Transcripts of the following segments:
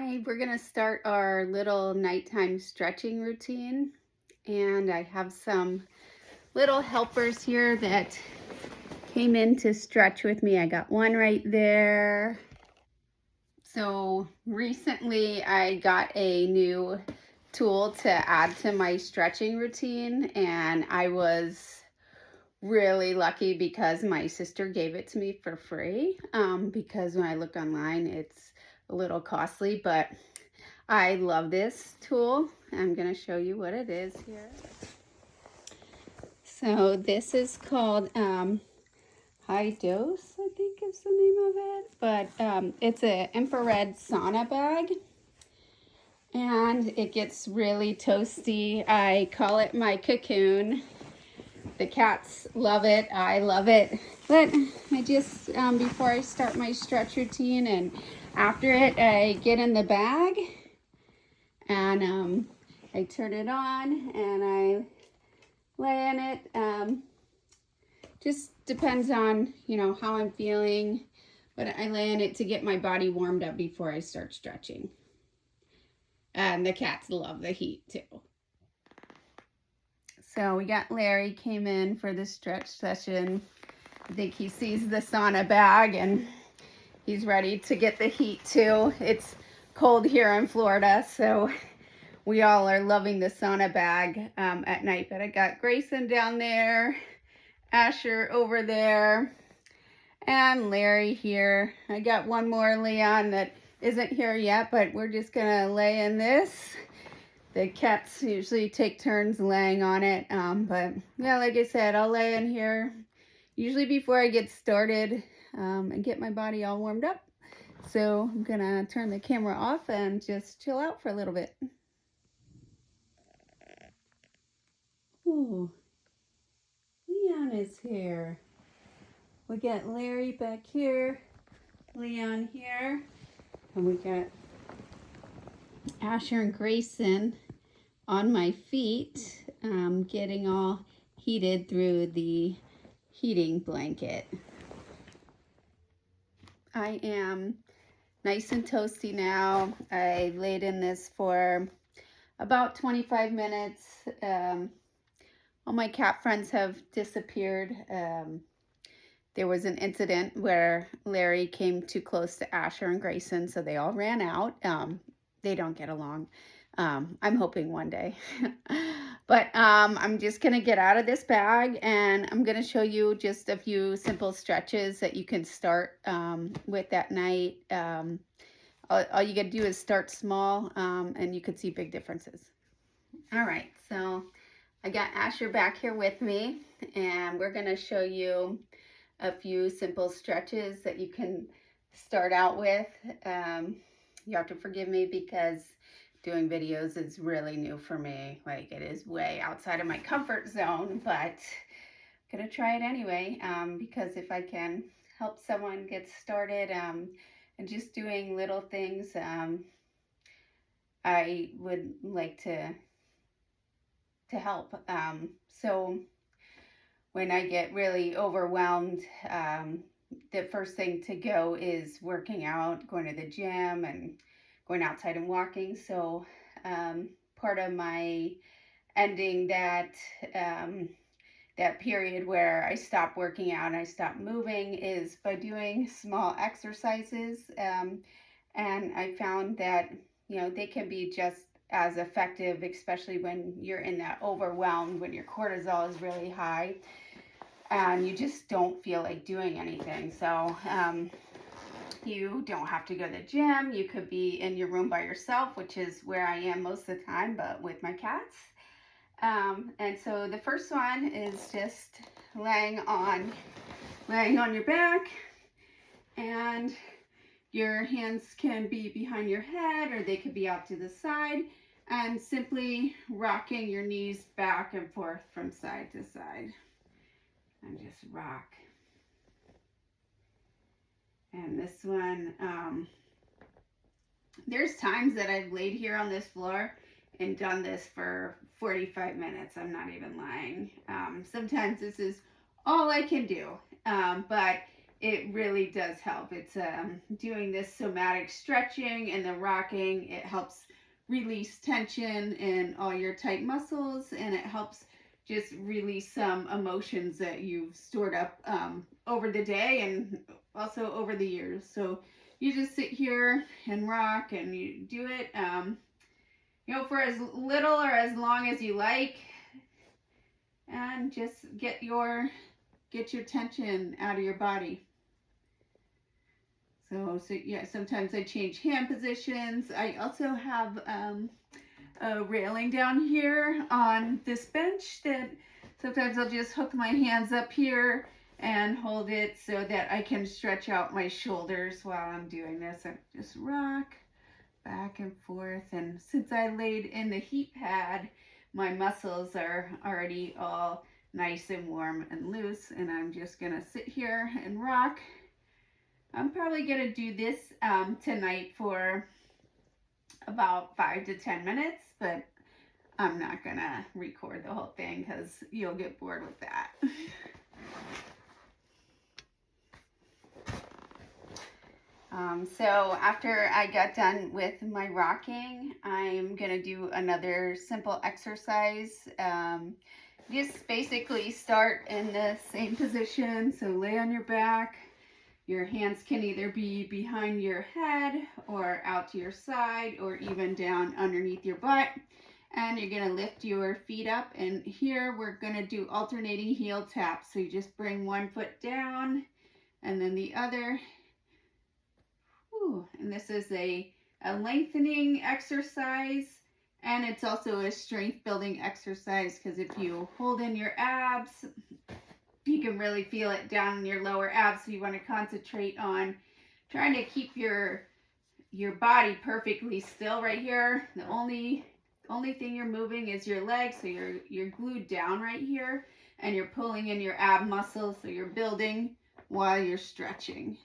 Hi, we're going to start our little nighttime stretching routine. And I have some little helpers here that came in to stretch with me. I got one right there. So recently I got a new tool to add to my stretching routine, and I was really lucky because my sister gave it to me for free. Because when I looked online, it's a little costly, but I love this tool. I'm going to show you what it is here. So this is called High Dose, I think is the name of it. But it's an infrared sauna bag. And it gets really toasty. I call it my cocoon. The cats love it. I love it. But I just, before I start my stretch routine and after it, I get in the bag and I turn it on and I lay in it. Just depends on, how I'm feeling. But I lay in it to get my body warmed up before I start stretching. And the cats love the heat too. So we got Larry came in for the stretch session. I think he sees the sauna bag and he's ready to get the heat too. It's cold here in Florida, so we all are loving the sauna bag at night. But I got Grayson down there, Asher over there, and Larry here. I got one more, Leon, that isn't here yet, but we're just gonna lay in this. The cats usually take turns laying on it, but yeah, like I said, I'll lay in here usually before I get started and get my body all warmed up. So I'm gonna turn the camera off and just chill out for a little bit. Ooh, Leon is here. We got Larry back here, Leon here, and we got Asher and Grayson on my feet, getting all heated through the heating blanket. I am nice and toasty now. I laid in this for about 25 minutes. All my cat friends have disappeared. There was an incident where Larry came too close to Asher and Grayson, so they all ran out. They don't get along. I'm hoping one day. But I'm just going to get out of this bag and I'm going to show you just a few simple stretches that you can start with at night. All you got to do is start small and you can see big differences. All right, so I got Asher back here with me and we're going to show you a few simple stretches that you can start out with. You have to forgive me because doing videos is really new for me. Like, it is way outside of my comfort zone, but I'm gonna try it anyway because if I can help someone get started and just doing little things, I would like to help. So when I get really overwhelmed, the first thing to go is working out, going to the gym and going outside and walking. So part of my ending that period where I stopped working out and I stopped moving is by doing small exercises. And I found that, they can be just as effective, especially when you're in that overwhelmed, when your cortisol is really high and you just don't feel like doing anything. So you don't have to go to the gym. You could be in your room by yourself, which is where I am most of the time, but with my cats. And so the first one is just laying on your back, and your hands can be behind your head or they could be out to the side, and simply rocking your knees back and forth from side to side. And just rock. And this one, there's times that I've laid here on this floor and done this for 45 minutes. I'm not even lying. Sometimes this is all I can do. But it really does help. It's doing this somatic stretching and the rocking. It helps release tension in all your tight muscles, and it helps just release some emotions that you've stored up over the day and also over the years. So you just sit here and rock, and you do it, for as little or as long as you like, and just get your tension out of your body. So yeah, sometimes I change hand positions. I also have a railing down here on this bench that sometimes I'll just hook my hands up here and hold it so that I can stretch out my shoulders while I'm doing this. I just rock back and forth, and since I laid in the heat pad, my muscles are already all nice and warm and loose, and I'm just gonna sit here and rock. I'm probably gonna do this tonight for about 5 to 10 minutes, but I'm not gonna record the whole thing because you'll get bored with that. So after I got done with my rocking, I'm gonna do another simple exercise. Just basically start in the same position. So lay on your back. Your hands can either be behind your head or out to your side or even down underneath your butt. And you're gonna lift your feet up, and here we're gonna do alternating heel taps. So you just bring one foot down and then the other. And this is a lengthening exercise, and it's also a strength building exercise, because if you hold in your abs, you can really feel it down in your lower abs. So you want to concentrate on trying to keep your body perfectly still right here. The only thing you're moving is your legs, so you're glued down right here, and you're pulling in your ab muscles, so you're building while you're stretching.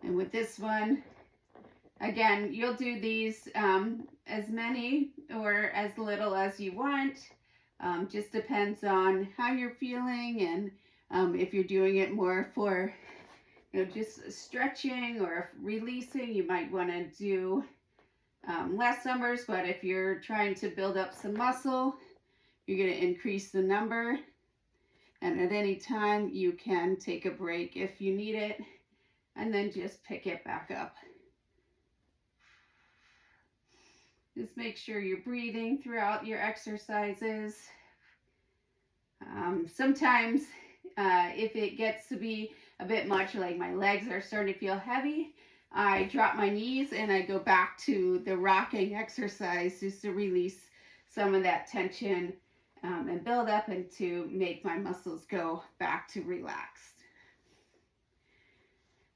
And with this one, again, you'll do these as many or as little as you want. Just depends on how you're feeling, and if you're doing it more for just stretching or releasing, you might want to do less numbers. But if you're trying to build up some muscle, you're going to increase the number. And at any time, you can take a break if you need it, and then just pick it back up. Just make sure you're breathing throughout your exercises. Sometimes if it gets to be a bit much, like my legs are starting to feel heavy, I drop my knees and I go back to the rocking exercise just to release some of that tension and build up, and to make my muscles go back to relaxed.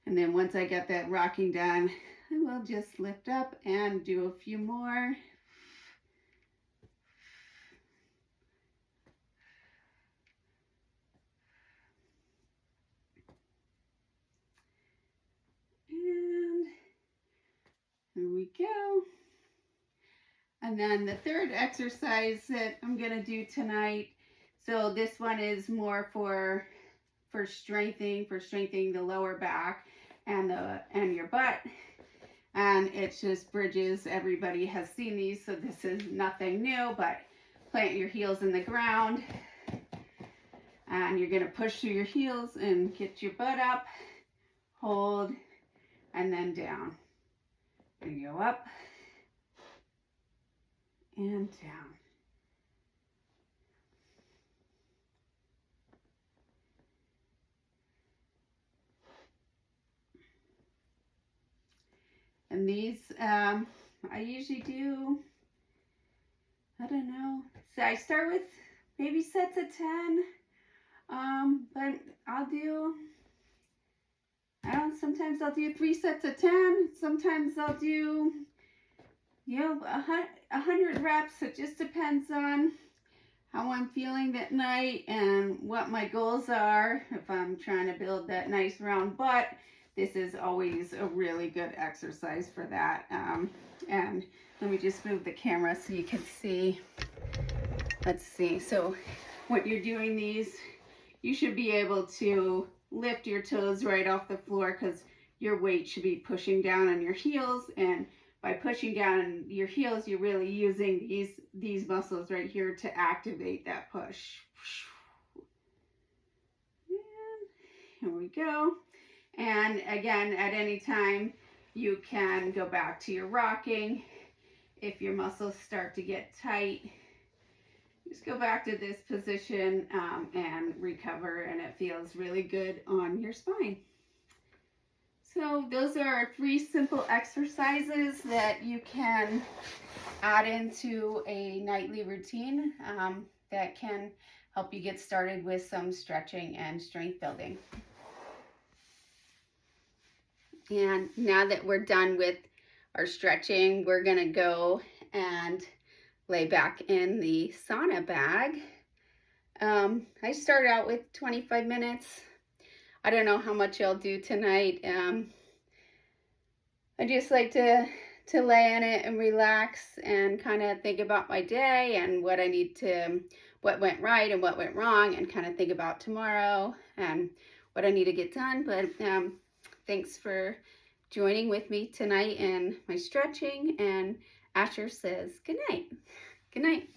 And then once I get that rocking done, I will just lift up and do a few more. And there we go. And then the third exercise that I'm going to do tonight, so this one is more for strengthening the lower back and your butt, and it's just bridges. Everybody has seen these, so this is nothing new, but plant your heels in the ground, and you're going to push through your heels and get your butt up, hold, and then down, and go up and down. And these, I usually do, I don't know, so I start with maybe sets of 10, but sometimes I'll do 3 sets of 10, sometimes I'll do, 100 reps. It just depends on how I'm feeling that night and what my goals are. If I'm trying to build that nice round butt, this is always a really good exercise for that. And let me just move the camera so you can see. let's see. So when you're doing these, you should be able to lift your toes right off the floor because your weight should be pushing down on your heels, and by pushing down on your heels, you're really using these muscles right here to activate that push. And here we go. And again, at any time, you can go back to your rocking. If your muscles start to get tight, just go back to this position and recover, and it feels really good on your spine. So those are 3 simple exercises that you can add into a nightly routine that can help you get started with some stretching and strength building. And now that we're done with our stretching, we're gonna go and lay back in the sauna bag. I started out with 25 minutes. I don't know how much I'll do tonight. I just like to lay in it and relax and kind of think about my day and what went right and what went wrong, and kind of think about tomorrow and what I need to get done. But thanks for joining with me tonight in my stretching, and Asher says good night. Good night.